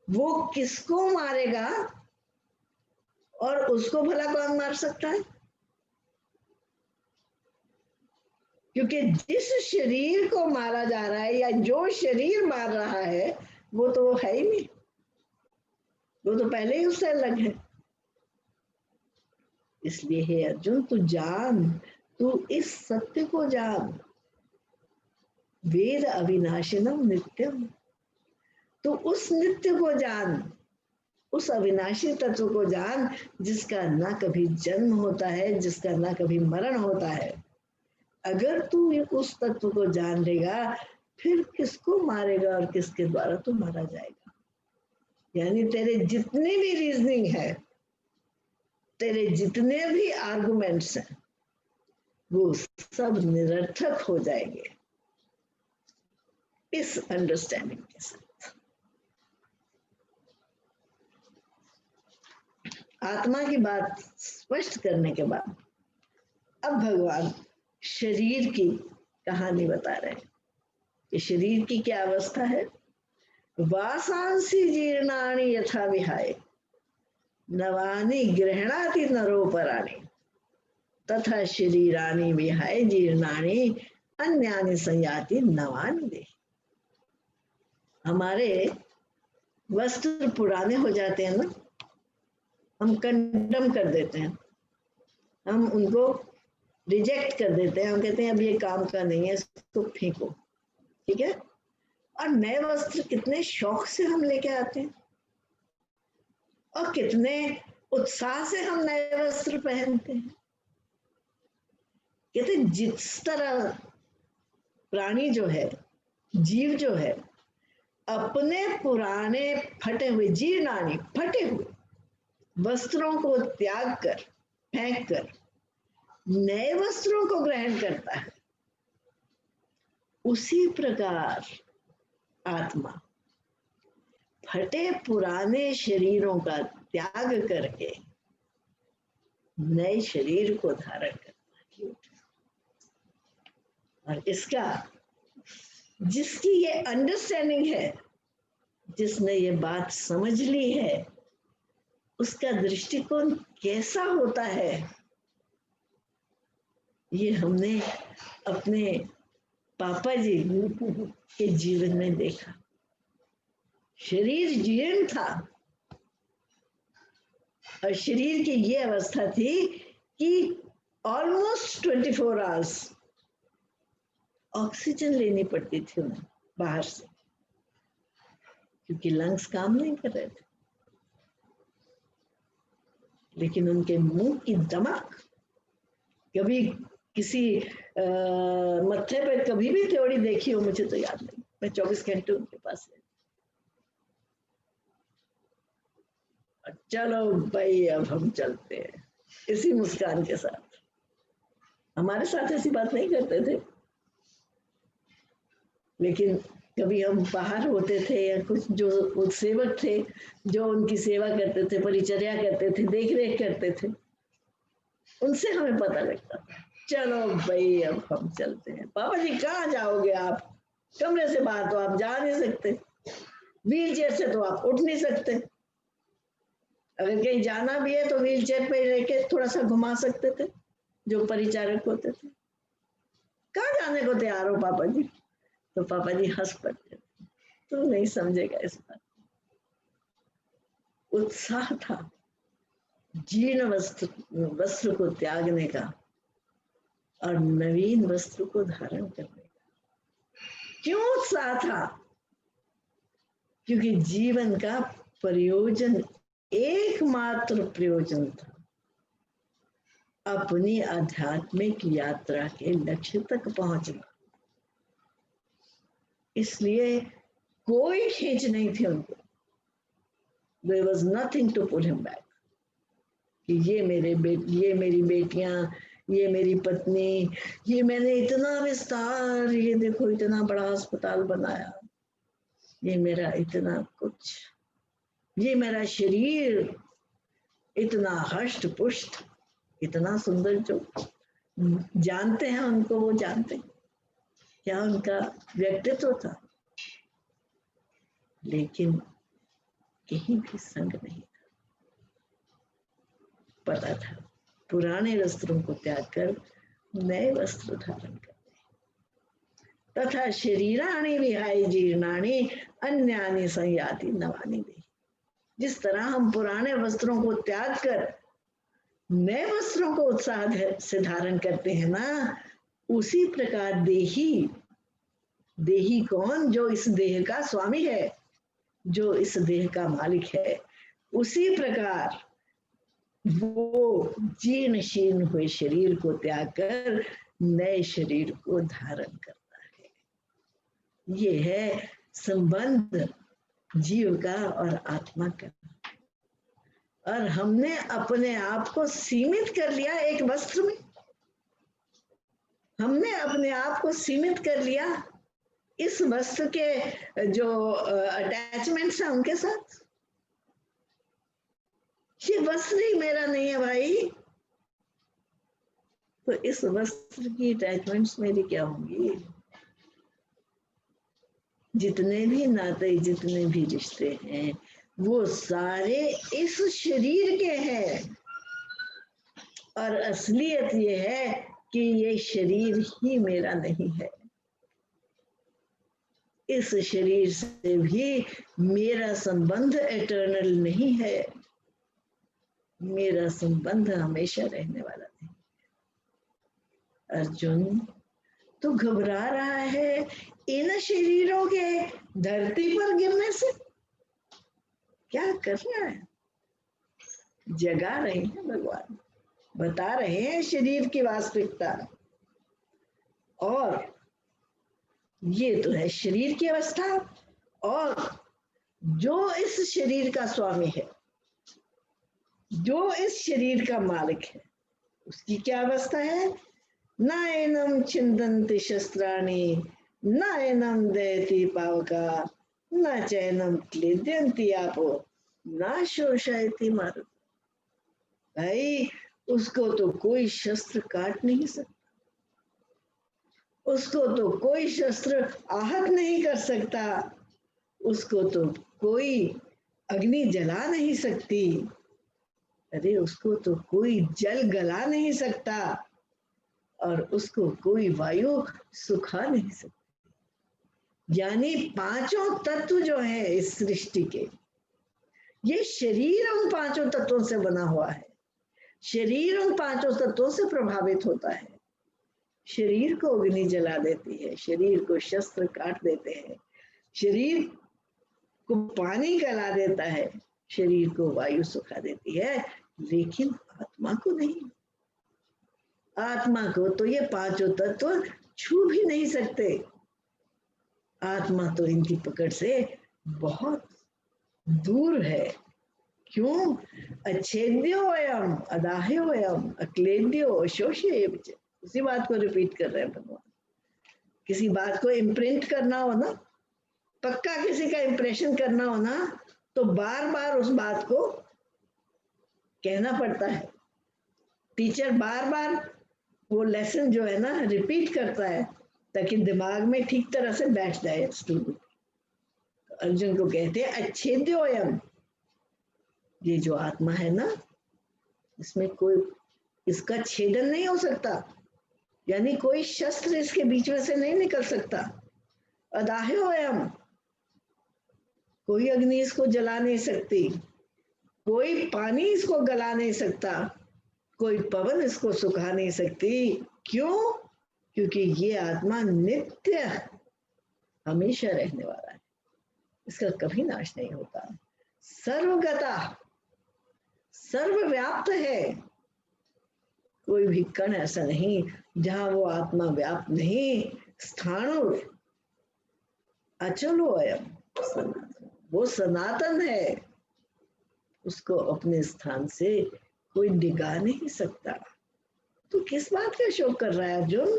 वो किसको मारेगा और उसको भला कौन मार सकता है? क्योंकि जिस शरीर को मारा जा रहा है या जो शरीर मार रहा है वो तो वो है ही नहीं, वो तो पहले ही उससे अलग है। इसलिए हे अर्जुन तू जान, तू इस सत्य को जान, वेद अविनाशिनम नित्यम। तो उस नित्य को जान, उस अविनाशी तत्व को जान, जिसका ना कभी जन्म होता है, जिसका ना कभी मरण होता है। अगर तू उस तत्व को जान लेगा, फिर किसको मारेगा और किसके द्वारा तू मारा जाएगा। यानी तेरे जितने भी रीजनिंग है, तेरे जितने भी आर्गुमेंट्स हैं, वो सब निरर्थक हो जाएंगे इस अंडरस्टैंडिंग के साथ। आत्मा की बात स्पष्ट करने के बाद अब भगवान शरीर की कहानी बता रहे हैं कि शरीर की क्या अवस्था है। वासांसी जीर्णानि यथा विहाय नवानि गृह्णाति नरोपराणि तथा शरीरानि विहाय जीर्णानि अन्यानि संयाति नवानि देहि। हमारे वस्त्र पुराने हो जाते हैं ना, हम कंडम कर देते हैं, हम उनको रिजेक्ट कर देते हैं, हम कहते हैं अब ये काम का नहीं है, इसको फेंको, ठीक है। और नए वस्त्र कितने शौक से हम लेके आते हैं और कितने उत्साह से हम नए वस्त्र पहनते हैं। कहते जिस तरह प्राणी जो है, जीव जो है, अपने पुराने फटे हुए जीर्णानि फटे हुए वस्त्रों को त्याग कर, फेंक कर नए वस्त्रों को ग्रहण करता है, उसी प्रकार आत्मा फटे पुराने शरीरों का त्याग करके नए शरीर को धारण करता है। और इसका जिसकी ये अंडरस्टैंडिंग है, जिसने ये बात समझ ली है, उसका दृष्टिकोण कैसा होता है ये हमने अपने पापा जी के जीवन में देखा। शरीर जीर्ण था और शरीर की ये अवस्था थी कि ऑलमोस्ट 24 आवर्स ऑक्सीजन लेनी पड़ती थी उन्हें बाहर से, क्योंकि लंग्स काम नहीं कर रहे थे। लेकिन उनके मुंह की दमक, कभी किसी मत्थे पे कभी भी थ्योरी देखी हो मुझे तो याद नहीं, मैं 24 घंटे उनके पास रहती। चलो भाई अब हम चलते हैं, इसी मुस्कान के साथ। हमारे साथ ऐसी बात नहीं करते थे, लेकिन कभी हम बाहर होते थे या कुछ जो सेवक थे जो उनकी सेवा करते थे, परिचर्या करते थे, देख रेख करते थे, उनसे हमें पता लगता था। चलो भाई अब हम चलते हैं। पापा जी कहाँ जाओगे आप? कमरे से बाहर तो आप जा नहीं सकते, व्हील चेयर से तो आप उठ नहीं सकते, अगर कहीं जाना भी है तो व्हील चेयर पे लेके थोड़ा सा घुमा सकते थे जो परिचारक होते थे। कहाँ जाने को तैयार हो पापा जी? तो पापा जी हंस पड़ते, तू नहीं समझेगा इस बात। उत्साह था जीर्ण वस्त्र को त्यागने का और नवीन वस्त्र को धारण करने का। क्यों उत्साह था? क्योंकि जीवन का प्रयोजन, एकमात्र प्रयोजन था अपनी आध्यात्मिक यात्रा के लक्ष्य तक पहुंचना। इसलिए कोई खींच नहीं थी उनको। There was nothing to pull him back कि ये मेरी बेटियां, ये मेरी पत्नी, ये मैंने इतना विस्तार, ये देखो इतना बड़ा अस्पताल बनाया, ये मेरा इतना कुछ, ये मेरा शरीर इतना हष्ट पुष्ट, इतना सुंदर। जो जानते हैं उनको वो जानते हैं क्या उनका व्यक्तित्व था, लेकिन कहीं भी संग नहीं था। पता था पुराने वस्त्रों को त्याग कर नए वस्त्र धारण करते, तथा शरीराणि विहाय जीर्णानि अन्यानि संयाति नवानि देहि। जिस तरह हम पुराने वस्त्रों को त्याग कर नए वस्त्रों को उत्साह से धारण करते हैं ना, उसी प्रकार देही, देही कौन? जो इस देह का स्वामी है, जो इस देह का मालिक है, उसी प्रकार वो जीर्ण शीर्ण हुए शरीर को त्याग कर नए शरीर को धारण करता है। ये है संबंध जीव का और आत्मा का। और हमने अपने आप को सीमित कर लिया एक वस्त्र में, हमने अपने आप को सीमित कर लिया इस वस्त्र के जो अटैचमेंट्स हैं उनके साथ। ये वस्त्र ही मेरा नहीं है भाई, तो इस वस्त्र की अटैचमेंट्स मेरी क्या होंगी? जितने भी नाते, जितने भी रिश्ते हैं, वो सारे इस शरीर के हैं। और असलियत ये है कि ये शरीर ही मेरा नहीं है। इस शरीर से भी मेरा संबंध एटर्नल नहीं है, मेरा संबंध हमेशा रहने वाला नहीं। अर्जुन, तू घबरा रहा है इन शरीरों के धरती पर गिरने से? क्या कर रहा है? जगा रहे हैं भगवान, बता रहे हैं शरीर की वास्तविकता। और ये तो है शरीर की अवस्था, और जो इस शरीर का स्वामी है, जो इस शरीर का मालिक है, उसकी क्या अवस्था है? न एनम छिन्दन्ति शस्त्राणि, न एनम दहति पावका, न चैनम क्लेद्यन्ति आपो, न शोषयति मारुत। भाई, उसको तो कोई शस्त्र काट नहीं सकता, उसको तो कोई शस्त्र आहत नहीं कर सकता, उसको तो कोई अग्नि जला नहीं सकती, अरे उसको तो कोई जल गला नहीं सकता। और उसको कोई वायु सुखा नहीं सकती। यानी पांचों तत्व जो है इस सृष्टि के, ये शरीर उन पांचों तत्वों से बना हुआ है। शरीर उन पांचों तत्वों से प्रभावित होता है। शरीर को अग्नि जला देती है, शरीर को शस्त्र काट देते हैं, शरीर को पानी गला देता है, शरीर को वायु सुखा देती है, लेकिन आत्मा को नहीं। आत्मा को तो ये पांचों तत्व छू भी नहीं सकते। आत्मा तो इनकी पकड़ से बहुत दूर है। क्यों? अच्छेद्योयम अदाह्योयम अक्लेद्यो अशोष्य। उसी बात को रिपीट कर रहे हैं भगवान। किसी बात को इम्प्रिंट करना हो ना, पक्का किसी का इम्प्रेशन करना हो ना, तो बार बार उस बात को कहना पड़ता है। टीचर बार बार वो लेसन जो है ना रिपीट करता है ताकि दिमाग में ठीक तरह से बैठ जाए स्टूडेंट। अर्जुन को कहते हैं अच्छेद्योयम, ये जो आत्मा है ना, इसमें कोई इसका छेदन नहीं हो सकता, यानी कोई शस्त्र इसके बीच में से नहीं निकल सकता। अदाह्योयम, कोई अग्नि इसको जला नहीं सकती, कोई पानी इसको गला नहीं सकता, कोई पवन इसको सुखा नहीं सकती। क्यों? क्योंकि ये आत्मा नित्य हमेशा रहने वाला है, इसका कभी नाश नहीं होता। सर्वगता, सर्वव्याप्त है। कोई भी कण ऐसा नहीं जहां वो आत्मा व्याप्त नहीं। स्थाणु अचलो अयम, वो सनातन है, उसको अपने स्थान से कोई डिगा नहीं सकता। तू किस बात का शोक कर रहा है अर्जुन?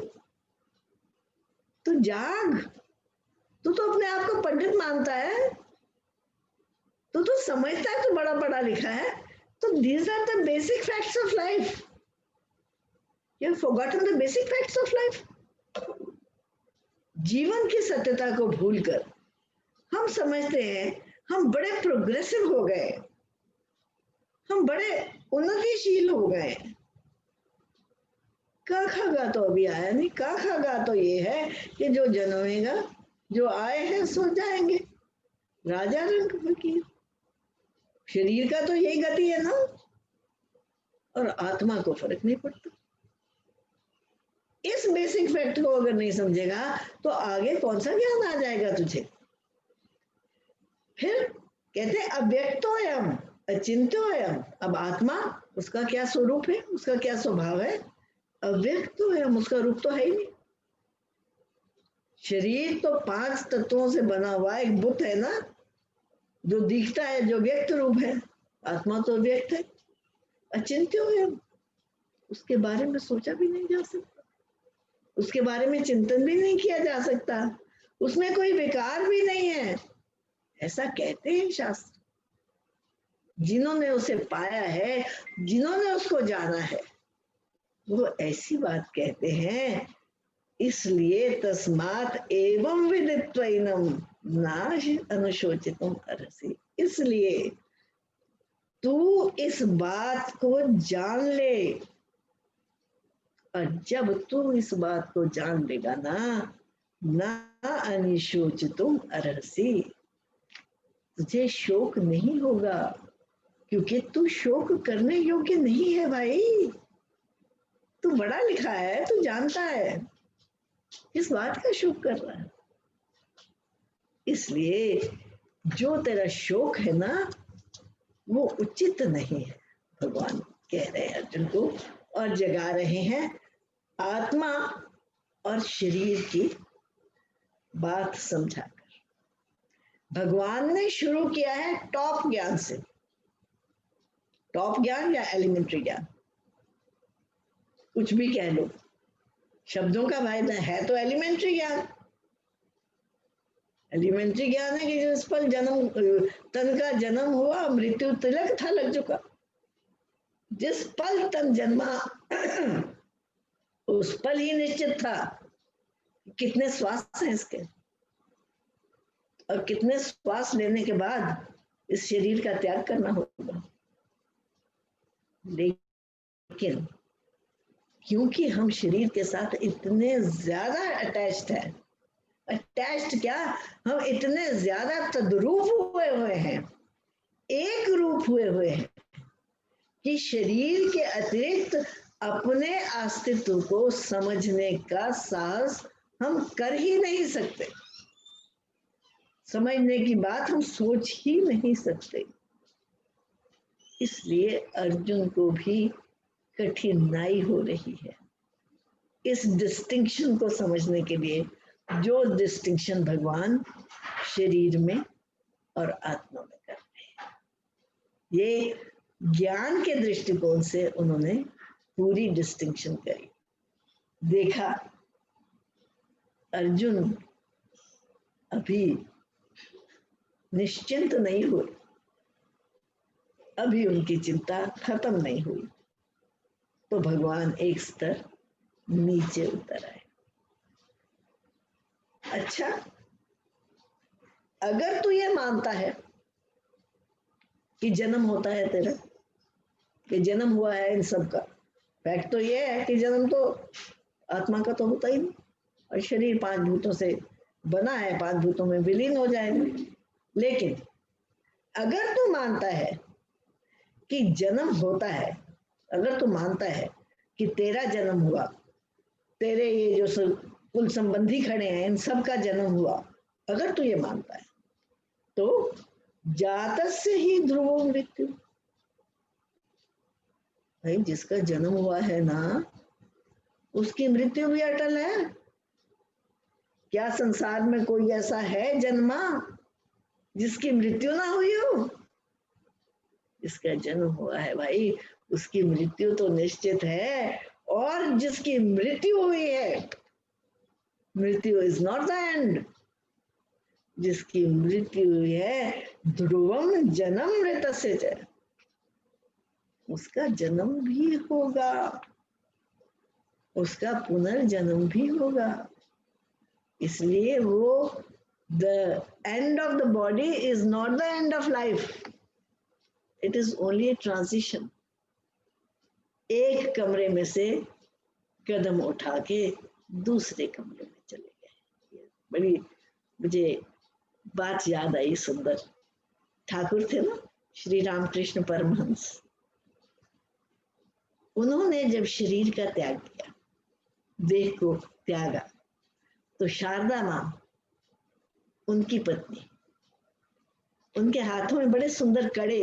तू जाग। तू तो अपने आप को पंडित मानता है, तू तो समझता है तू बड़ा पढ़ा लिखा है। तो these are the basic facts of life. You have forgotten the basic facts of life. जीवन की सत्यता को भूलकर हम समझते हैं हम बड़े प्रोग्रेसिव हो गए, हम बड़े उन्नतिशील हो गए। का खागा तो अभी आया नहीं। का खागा तो ये है कि जो जन्मेगा, जो आए हैं सो जाएंगे। राजा रंग फकीर। शरीर का तो यही गति है ना, और आत्मा को फर्क नहीं पड़ता। इस बेसिक फैक्ट को अगर नहीं समझेगा तो आगे कौन सा ज्ञान आ जाएगा तुझे? फिर कहते अव्यक्तोयम अचिंत्योयम। अब आत्मा, उसका क्या स्वरूप है, उसका क्या स्वभाव है? अव्यक्तोयम, उसका रूप तो है ही नहीं। शरीर तो पांच तत्वों से बना हुआ एक बुत है ना, जो दिखता है, जो व्यक्त रूप है। आत्मा तो व्यक्त है, अचिंत्योयम, उसके बारे में सोचा भी नहीं जा सकता, उसके बारे में चिंतन भी नहीं किया जा सकता, उसमें कोई विकार भी नहीं है, ऐसा कहते हैं शास्त्र। जिन्होंने उसे पाया है, जिन्होंने उसको जाना है, वो ऐसी बात कहते हैं। इसलिए तस्मात् एवं विदित्वैनम नाश अनुशोचितुम अर्हसि। इसलिए तू इस बात को जान ले, और जब तू इस बात को जान लेगा ना अनुशोचितुम अर्हसि, तुझे शोक नहीं होगा, क्योंकि तू शोक करने योग्य नहीं है भाई। तू बड़ा लिखा है, तू जानता है, इस बात का शोक कर रहा है। इसलिए जो तेरा शोक है ना, वो उचित नहीं है। भगवान कह रहे हैं अर्जुन को, और जगा रहे हैं आत्मा और शरीर की बात समझाकर। भगवान ने शुरू किया है टॉप ज्ञान से। टॉप ज्ञान या एलिमेंट्री ज्ञान, कुछ भी कह लो, शब्दों का फायदा है तो एलिमेंट्री ज्ञान। एलिमेंट्री ज्ञान है कि जिस पल जन्म, तन का जन्म हुआ, मृत्यु तिलक था लग चुका। जिस पल तन जन्मा उस पल ही निश्चित था कितने श्वास हैं इसके, और कितने श्वास लेने के बाद इस शरीर का त्याग करना होगा। लेकिन क्योंकि हम शरीर के साथ इतने ज्यादा अटैच्ड हैं, अटैच्ड क्या, हम इतने ज्यादा तद्रूप हुए हुए हैं, एक रूप हुए हुए हैं कि शरीर के अतिरिक्त अपने अस्तित्व को समझने का साहस हम कर ही नहीं सकते, समझने की बात हम सोच ही नहीं सकते। इसलिए अर्जुन को भी कठिनाई हो रही है इस डिस्टिंक्शन को समझने के लिए, जो डिस्टिंक्शन भगवान शरीर में और आत्मा में कर रहे हैं। ये ज्ञान के दृष्टिकोण से उन्होंने पूरी डिस्टिंक्शन करी। देखा अर्जुन अभी निश्चिंत नहीं हुए, अभी उनकी चिंता खत्म नहीं हुई, तो भगवान एक स्तर नीचे उतर आए। अच्छा, अगर तू ये मानता है कि जन्म होता है तेरा, कि जन्म हुआ है इन सब का, फैक्ट तो ये है कि जन्म तो आत्मा का तो होता ही नहीं, और शरीर 5 भूतों से बना है, 5 भूतों में विलीन हो जाएगा। लेकिन अगर तू मानता है कि जन्म होता है, अगर तू मानता है कि तेरा जन्म हुआ, तेरे ये जो कुल संबंधी खड़े हैं इन सब का जन्म हुआ, अगर तू ये मानता है तो जातस्य ही ध्रुवो मृत्यु, भाई जिसका जन्म हुआ है ना उसकी मृत्यु भी अटल है। क्या संसार में कोई ऐसा है जन्मा जिसकी मृत्यु ना हुई हो? जिसका जन्म हुआ है भाई उसकी मृत्यु तो निश्चित है, और जिसकी मृत्यु हुई है, मृत्यु इज नॉट द एंड, जिसकी मृत्यु हुई है ध्रुवम जन्म मृतस्य च, उसका जन्म भी होगा, उसका पुनर्जन्म भी होगा। इसलिए वो the end of the body is not the end of life, it is only a transition. एक कमरे में से कदम उठा के दूसरे कमरे में चले गए। बड़ी मुझे बात याद आई सुंदर, ठाकुर थे ना श्री रामकृष्ण परमहंस, उन्होंने जब शरीर का त्याग किया, देह को त्यागा, तो शारदा मां उनकी पत्नी, उनके हाथों में बड़े सुंदर कड़े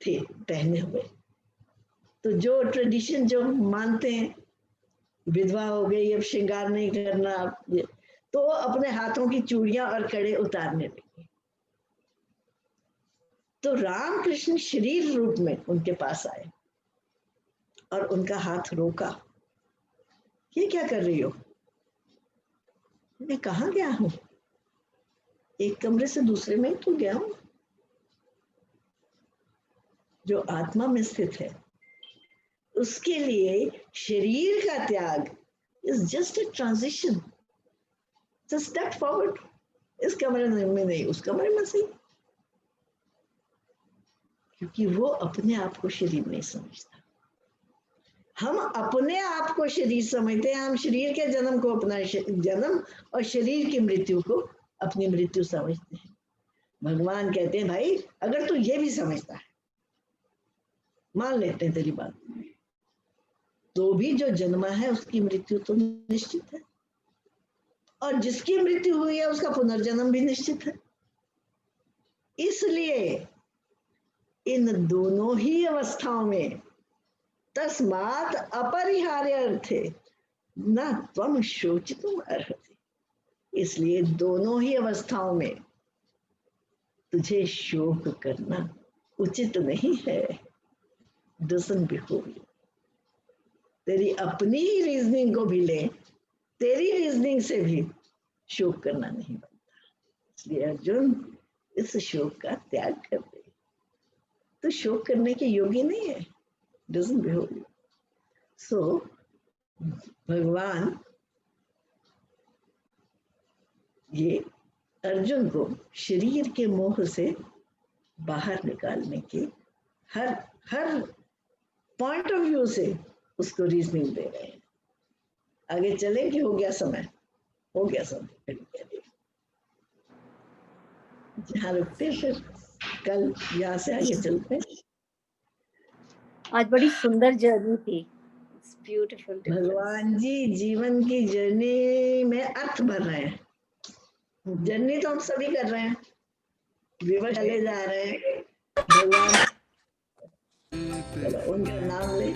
थे पहने हुए, तो जो ट्रेडिशन जो मानते हैं विधवा हो गई अब श्रृंगार नहीं करना, तो अपने हाथों की चूड़ियां और कड़े उतारने लगी। तो रामकृष्ण शरीर रूप में उनके पास आए और उनका हाथ रोका, ये क्या कर रही हो? मैं कहाँ गया हूं, एक कमरे से दूसरे में तो गया हूं। जो आत्मा में स्थित है उसके लिए शरीर का त्याग is just a transition, step forward. इस कमरे में नहीं, उस कमरे में सही, क्योंकि वो अपने आप को शरीर नहीं समझता। हम अपने आप को शरीर समझते हैं, हम शरीर के जन्म को अपना जन्म और शरीर की मृत्यु को अपनी मृत्यु समझते हैं। भगवान कहते हैं भाई अगर तू ये भी समझता है, मान लेते हैं तेरी बात, तो भी जो जन्मा है उसकी मृत्यु तो निश्चित है, और जिसकी मृत्यु हुई है उसका पुनर्जन्म भी निश्चित है। इसलिए इन दोनों ही अवस्थाओं में तस्मात् अपरिहार्य अर्थे न त्वम शोचितुम अर्हति, इसलिए दोनों ही अवस्थाओं में तुझे शोक करना उचित नहीं है। डजंट बिहोव यू, तेरी अपनी ही रीजनिंग को भी ले, तेरी रीजनिंग से भी शोक करना नहीं बनता। इसलिए अर्जुन इस शोक का त्याग कर दे, तो शोक करने के योग्य नहीं है। Doesn't बिहोव you. सो भगवान ये अर्जुन को शरीर के मोह से बाहर निकालने के हर पॉइंट ऑफ व्यू से उसको रीजनिंग दे रहे हैं। आगे चले कि हो गया समय? हो गया समय। जहाँ रुकते फिर कल यहाँ से आगे चलते हैं। आज बड़ी सुंदर जर्नी थी। ब्यूटीफुल। भगवान जी जीवन की जर्नी में अर्थ भर रहे हैं। जर्नी तो हम सभी कर रहे हैं, विवश चले जा रहे हैं। भगवान चलो उनका नाम ले।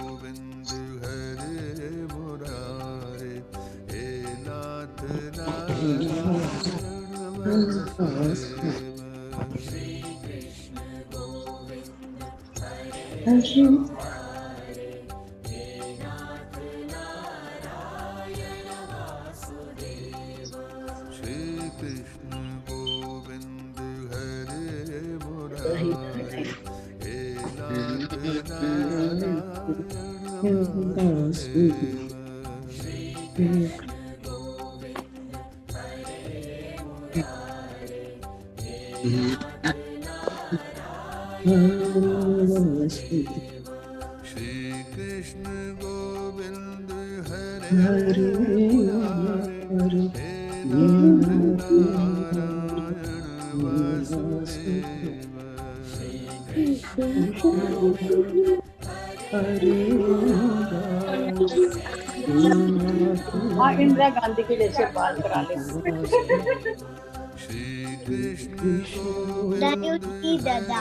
हाँ, इंदिरा गांधी के जैसे बाल करा ले। दादा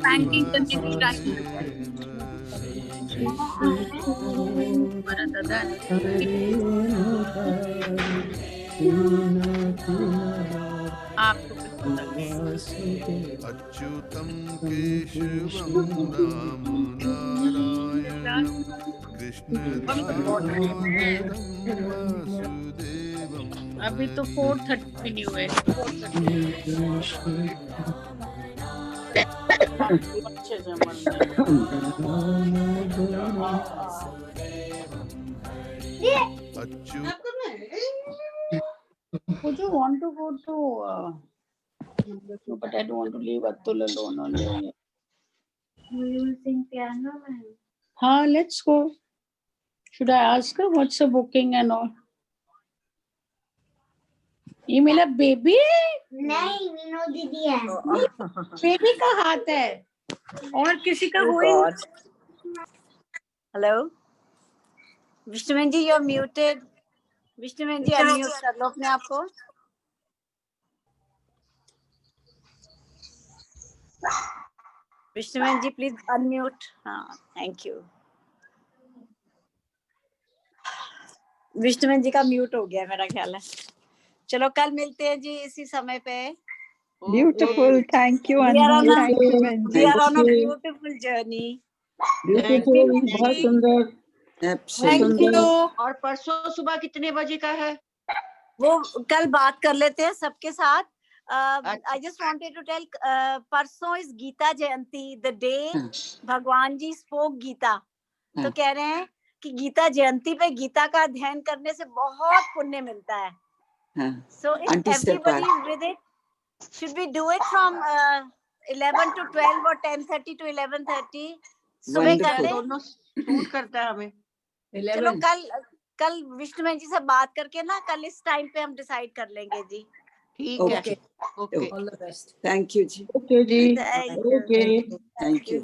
बैंकिंग करने की टाइम हमारा दादा आपको अच्युतम केशवम राम नारायण कृष्ण वासुदेवम। अभी तो 4:30 भी नहीं हुए। 4:30 अच्छे से Would you want to go to but I don't want to leave Atul alone only. We will sing piano, man. हाँ, let's go. Should I ask her what's the booking and all? ये मेरा baby नहीं, मीनू दीदी है। Baby का हाथ है और किसी का हो ही नहीं। Hello Vishnuman ji, you are muted. Vishnuman ji unmute कर लो अपने आप को। Vishnuman ji please unmute. हाँ, थैंक यू। विष्णुमन जी का म्यूट हो गया मेरा ख्याल है। चलो कल मिलते हैं जी इसी समय पे। Beautiful, thank you, Anju. Thank you, Manju. We are on a beautiful journey. Beautiful, बहुत सुंदर, Thank you. और परसों सुबह कितने बजे का है? वो कल बात कर लेते हैं सबके साथ। I just wanted to tell, परसों इस गीता जयंती, the day भगवान जी spoke गीता। तो कह रहे हैं कि गीता जयंती पे गीता का अध्ययन करने से बहुत पुण्य मिलता है। So if everybody is with it, should we do it from 11 to 12 or 10:30 to 11:30? सुबह कर ले। दोनों सूट करता है हमें। चलो कल विष्णुमन जी से बात करके ना कल इस टाइम पे हम डिसाइड कर लेंगे जी। ठीक है। Okay. All the best. Thank you जी। Okay जी, Thank you. Thank you.